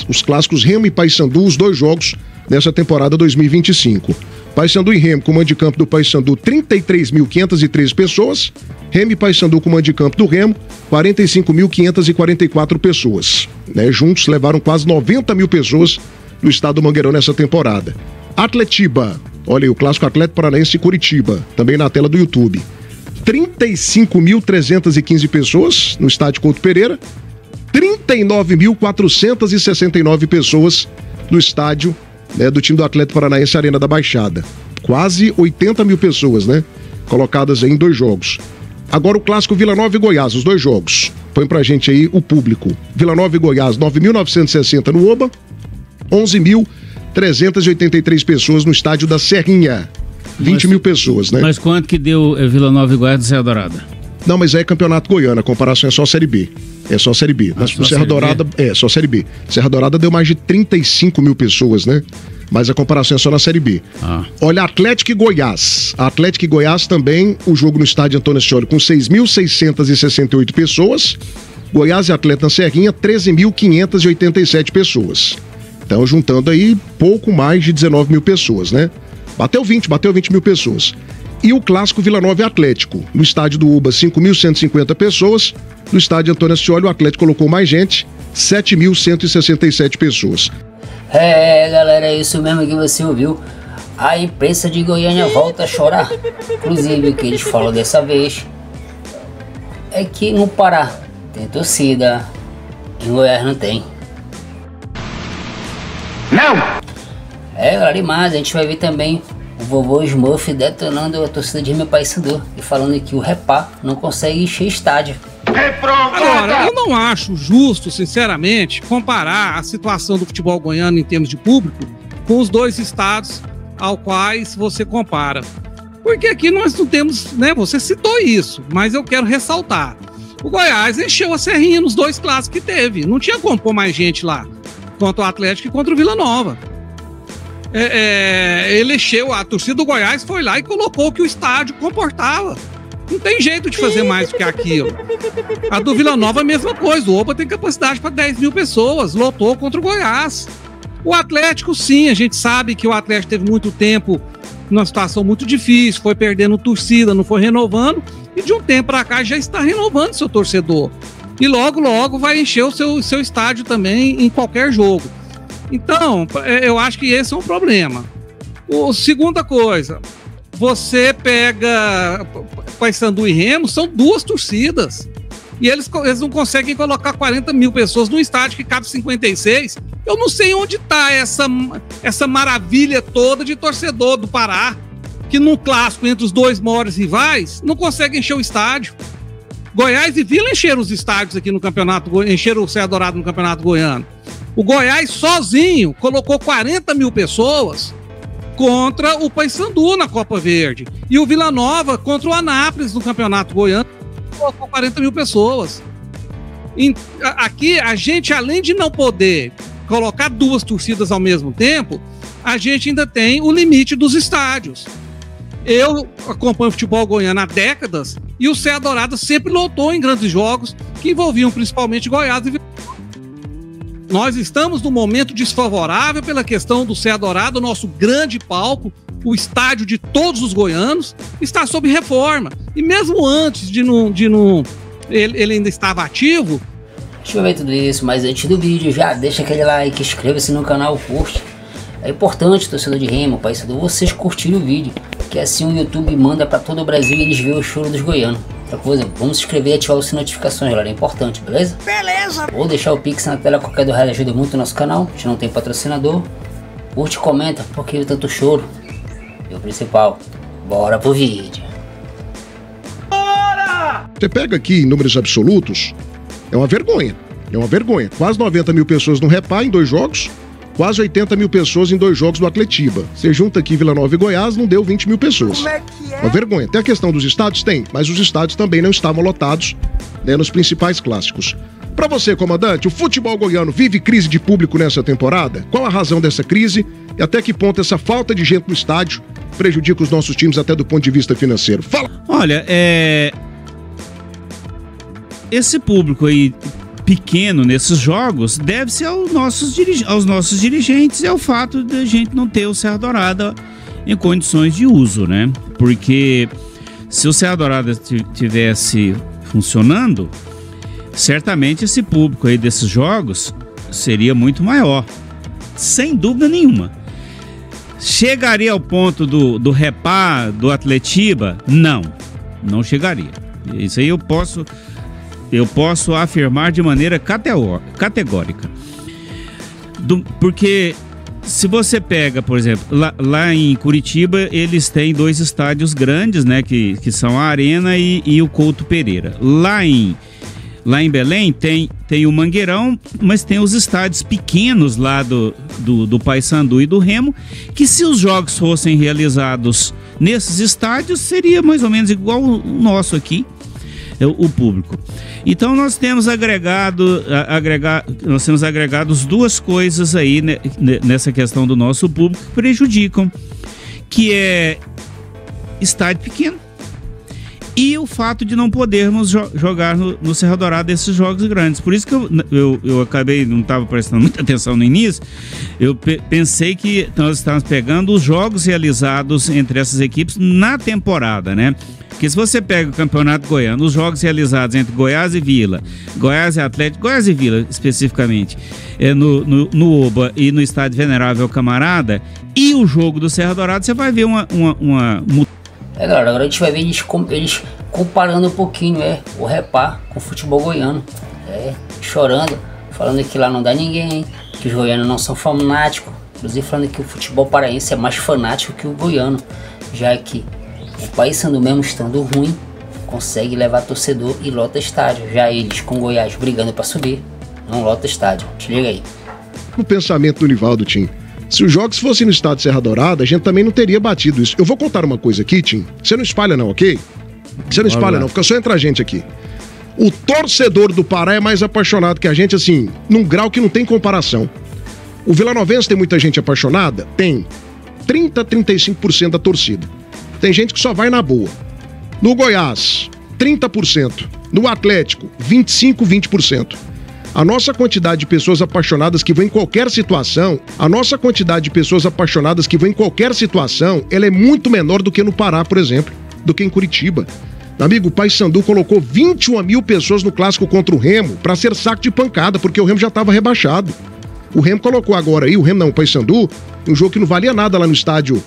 Os clássicos Remo e Paysandu, os dois jogos nessa temporada 2025. Paysandu e Remo com mando de campo do Paysandu, 33.513 pessoas. Remo e Paysandu com mando de campo do Remo, 45.544 pessoas. Juntos levaram quase 90 mil pessoas do estado do Mangueirão nessa temporada. Atletiba, olha aí, o clássico Atlético Paranaense e Curitiba, também na tela do YouTube. 35.315 pessoas no estádio Couto Pereira, 39.469 pessoas no estádio do time do Atlético Paranaense Arena da Baixada. Quase 80 mil pessoas, colocadas aí em dois jogos. Agora o clássico Vila Nova e Goiás, os dois jogos. Põe pra gente aí o público. Vila Nova e Goiás, 9.960 no Oba, 11.383 pessoas no estádio da Serrinha. 20 mil pessoas, Mas quanto que deu Vila Nova e Goiás do Serra Dourada? Não, mas é campeonato goiano, a comparação é só Série B. É só Série B. Mas o Serra Dourada, só Série B. Serra Dourada deu mais de 35 mil pessoas, Mas a comparação é só na Série B. Olha, Atlético e Goiás. Atlético e Goiás também, o jogo no estádio Antônio Ascioli com 6.668 pessoas. Goiás e Atlético na Serrinha, 13.587 pessoas. Então, juntando aí, pouco mais de 19 mil pessoas, Bateu 20 mil pessoas. E o clássico Vila Nova e Atlético. No estádio do Uba, 5.150 pessoas. No estádio Antônio Ascioli, o Atlético colocou mais gente, 7.167 pessoas. Galera, é isso mesmo que você ouviu. A imprensa de Goiânia volta a chorar. Inclusive, o que eles falam dessa vez é que no Pará tem torcida, em Goiás não tem. Não! Galera, e mais, a gente vai ver também o vovô Smurf detonando a torcida de Remo e Paysandu e falando que o Repá não consegue encher estádio. Agora, eu não acho justo, sinceramente, comparar a situação do futebol goiano em termos de público com os dois estados ao quais você compara. Porque aqui nós não temos, você citou isso, mas eu quero ressaltar. O Goiás encheu a Serrinha nos dois clássicos que teve. Não tinha como pôr mais gente lá, contra o Atlético e contra o Vila Nova. Ele encheu, a torcida do Goiás foi lá e colocou o que o estádio comportava. Não tem jeito de fazer mais do que aquilo. A do Vila Nova é a mesma coisa. O Oba tem capacidade para 10 mil pessoas. Lotou contra o Goiás. O Atlético, sim, a gente sabe que o Atlético teve muito tempo numa situação muito difícil, foi perdendo torcida, não foi renovando, e de um tempo para cá já está renovando seu torcedor. E logo, logo vai encher o seu estádio também em qualquer jogo. Então, eu acho que esse é um problema. Segunda coisa, você pega Paysandu e Remo, são duas torcidas. E eles não conseguem colocar 40 mil pessoas num estádio que cabe 56. Eu não sei onde está essa maravilha toda de torcedor do Pará, que num clássico entre os dois maiores rivais, não consegue encher o estádio. Goiás e Vila encheram os estádios aqui no campeonato, encheram o Serra Dourada no campeonato goiano. O Goiás sozinho colocou 40 mil pessoas contra o Paysandu na Copa Verde. E o Vila Nova contra o Anápolis no campeonato goiano colocou 40 mil pessoas. Aqui, a gente, além de não poder colocar duas torcidas ao mesmo tempo, a gente ainda tem o limite dos estádios. Eu acompanho o futebol goiano há décadas e o Serra Dourada sempre lotou em grandes jogos que envolviam principalmente Goiás e Vila Nova. Nós estamos num momento desfavorável pela questão do Serra Dourada, o nosso grande palco, o estádio de todos os goianos, está sob reforma. E mesmo antes ele ainda estava ativo. Deixa eu ver tudo isso, mas antes do vídeo já deixa aquele like, inscreva-se no canal, curte. É importante, torcedor de Remo, Paysandu, vocês curtirem o vídeo, que assim o YouTube manda para todo o Brasil e eles veem o choro dos goianos. Outra coisa, vamos se inscrever e ativar as notificações, galera, é importante, beleza? Beleza! Vou deixar o Pix na tela, qualquer do real ajuda muito o nosso canal, a gente não tem patrocinador. Curte e comenta, porque tanto choro. E o principal, bora pro vídeo. Bora! Você pega aqui em números absolutos, é uma vergonha, quase 90 mil pessoas no Repá em dois jogos, quase 80 mil pessoas em dois jogos do Atletiba. Você junta aqui Vila Nova e Goiás, não deu 20 mil pessoas. Como é que é? Uma vergonha. Tem a questão dos estádios? Tem, mas os estádios também não estavam lotados, nos principais clássicos. Para você, comandante, o futebol goiano vive crise de público nessa temporada? Qual a razão dessa crise e até que ponto essa falta de gente no estádio prejudica os nossos times até do ponto de vista financeiro? Fala! Olha, esse público aí pequeno nesses jogos deve-se aos nossos dirigentes e ao fato de a gente não ter o Serra Dourada em condições de uso, né? Porque se o Serra Dourada tivesse funcionando, certamente esse público aí desses jogos seria muito maior, sem dúvida nenhuma. Chegaria ao ponto do Repá, do Atletiba? Não chegaria. Isso aí eu posso afirmar de maneira categórica. Porque se você pega, por exemplo, lá em Curitiba, eles têm 2 estádios grandes, né, que são a Arena e o Couto Pereira. Lá em Belém tem o Mangueirão, mas tem os estádios pequenos lá do Paysandu e do Remo, que se os jogos fossem realizados nesses estádios, seria mais ou menos igual o nosso aqui, o público. Então nós temos agregado duas coisas aí, né, nessa questão do nosso público que prejudicam, que é estádio pequeno e o fato de não podermos jogar no Serra Dourada esses jogos grandes. Por isso que eu acabei, não estava prestando muita atenção no início, eu pensei que nós estávamos pegando os jogos realizados entre essas equipes na temporada, né? Porque se você pega o Campeonato Goiano, os jogos realizados entre Goiás e Vila, Goiás e Atlético, Goiás e Vila especificamente, no Oba e no Estádio Venerável Camarada, e o jogo do Serra Dourada, você vai ver uma galera, agora a gente vai ver eles comparando um pouquinho o Repá com o futebol goiano, chorando, falando que lá não dá ninguém, que os goianos não são fanáticos, inclusive falando que o futebol paraense é mais fanático que o goiano, já que o Paysandu mesmo estando ruim, consegue levar torcedor e lota estádio, já eles com Goiás brigando para subir, não lota estádio. Te liga aí. O pensamento do Nivaldo, Tim. Se os jogos fossem no estádio Serra Dourada, a gente também não teria batido isso. Eu vou contar uma coisa aqui, Tim. Você não espalha não, ok? Você não espalha não, fica só entre a gente aqui. O torcedor do Pará é mais apaixonado que a gente, assim, num grau que não tem comparação. O vilanovense tem muita gente apaixonada? Tem. 30-35% da torcida. Tem gente que só vai na boa. No Goiás, 30%. No Atlético, 25-20%. A nossa quantidade de pessoas apaixonadas que vão em qualquer situação, ela é muito menor do que no Pará, por exemplo, do que em Curitiba. Meu amigo, o Paysandu colocou 21 mil pessoas no clássico contra o Remo para ser saco de pancada, porque o Remo já estava rebaixado. O Remo colocou agora aí, o Paysandu, um jogo que não valia nada lá no estádio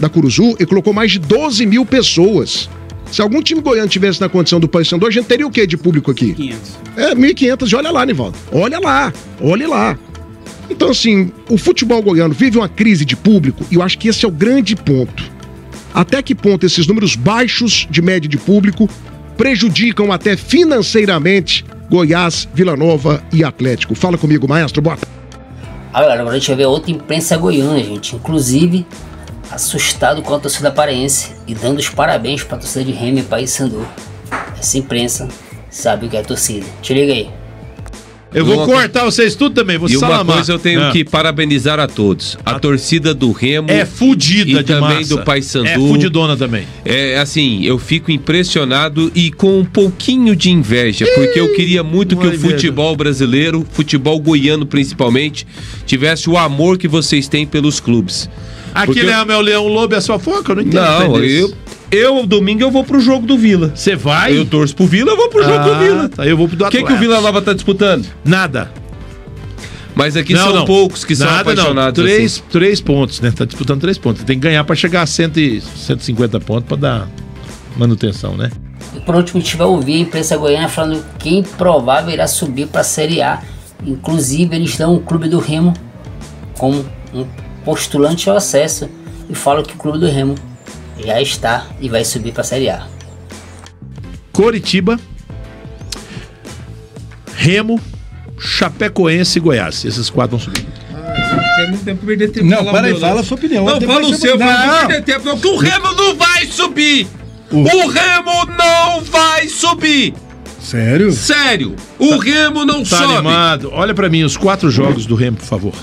da Curuzu, e colocou mais de 12 mil pessoas. Se algum time goiano tivesse na condição do Paysandu, a gente teria o quê de público aqui? 1.500, olha lá, Nivaldo. Olha lá. Então, assim, o futebol goiano vive uma crise de público, e eu acho que esse é o grande ponto. Até que ponto esses números baixos de média de público prejudicam até financeiramente Goiás, Vila Nova e Atlético? Fala comigo, maestro, bota. Agora a gente vai ver outra imprensa goiana, gente. Inclusive, assustado com a torcida paraense e dando os parabéns para a torcida de Remo e Paysandu. Essa imprensa sabe o que é a torcida. Te liga aí. Eu vou cortar vocês tudo também, vou salamar. E uma coisa eu tenho que parabenizar a todos. A torcida do Remo é fudida e de também massa. Do Paysandu. É fudidona também. É assim, eu fico impressionado e com um pouquinho de inveja, porque eu queria muito que o futebol brasileiro, futebol goiano principalmente, tivesse o amor que vocês têm pelos clubes. Aquele é o Leão Lobo e a sua foca? Eu não entendo. Não, eu domingo eu vou pro jogo do Vila. Você vai? Eu torço pro Vila, eu vou pro jogo do Vila. Tá, eu vou pro do Atlético. O que o Vila Nova tá disputando? Nada. Mas aqui são poucos que são apaixonados. Três pontos, né? Tá disputando 3 pontos. Tem que ganhar pra chegar a 150 pontos pra dar manutenção, né? E por último, a gente vai ouvir a imprensa goiana falando que quem provável irá subir pra Série A. Inclusive, eles dão o Clube do Remo como um postulante ao acesso e falam que o Clube do Remo já está e vai subir para a Série A. Coritiba, Remo, Chapecoense e Goiás. Esses 4 vão subir. Não tem que perder tempo. Não, para aí, fala a sua opinião. Não, fala o seu, não perder tempo, porque o Remo não vai subir. O Remo não vai subir. Sério? Sério. O Remo não sobe. Animado. Olha pra mim os 4 jogos do Remo, por favor.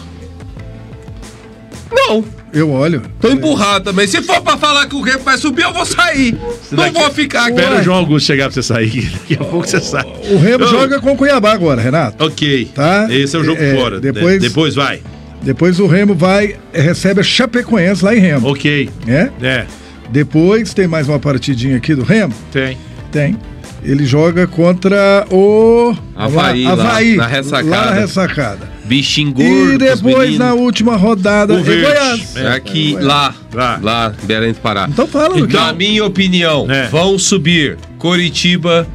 Não Não. Eu olho. Tô emburrado também. Se for pra falar que o Remo vai subir, eu vou sair. Não vou ficar aqui. Espera o João Augusto chegar pra você sair. Daqui a pouco você sai. O Remo joga com o Cuiabá agora, Renato. Ok. Tá? Esse é o jogo fora. Depois vai. Depois o Remo recebe a Chapecoense lá em Remo. Ok. É? Depois tem mais uma partidinha aqui do Remo? Tem. Ele joga contra o Avaí. Na ressacada. Lá na ressacada. Bichinho gordo. E depois, na última rodada, o verde. Goiás. É aqui, lá, Belém do Pará. Então fala, Lucas. Na minha opinião, vão subir Coritiba,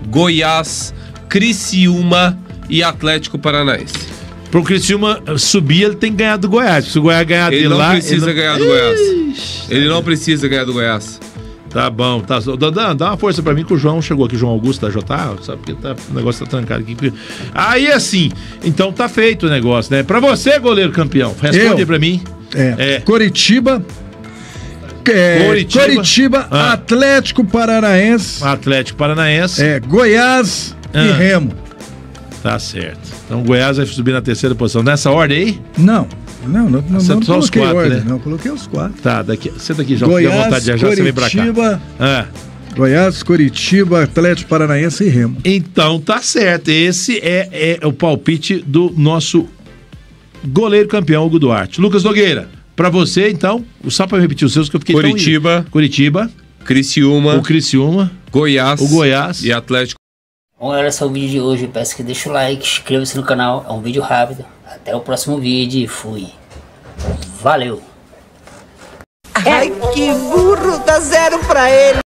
Goiás, Criciúma e Atlético Paranaense. Pro Criciúma subir, ele tem que ganhar do Goiás. Se o Goiás ganhar dele lá... Ele não precisa ganhar do Goiás. Ele não precisa ganhar do Goiás. Tá bom, tá. Dá uma força pra mim que o João chegou aqui, João Augusto da JA, sabe que o negócio tá trancado aqui. Aí assim, então tá feito o negócio, né? Pra você, goleiro campeão, responde pra mim. Coritiba, Atlético Paranaense. Goiás e Remo. Tá certo. Então o Goiás vai subir na terceira posição. Nessa ordem aí? Não só os 4, ordem, né? Não, coloquei os 4. Tá, senta aqui, João. Goiás, vontade de já você vem pra cá. Goiás, Coritiba, Atlético Paranaense e Remo. Então tá certo. Esse é o palpite do nosso goleiro campeão, Hugo Duarte. Lucas Nogueira, pra você, então, só pra repetir os seus que eu fiquei Curitiba, Criciúma, Goiás e Atlético. Bom, galera, esse é o vídeo de hoje. Eu peço que deixe o like, inscreva-se no canal. É um vídeo rápido. Até o próximo vídeo e fui. Valeu! Ai, que burro! Dá 0 pra ele!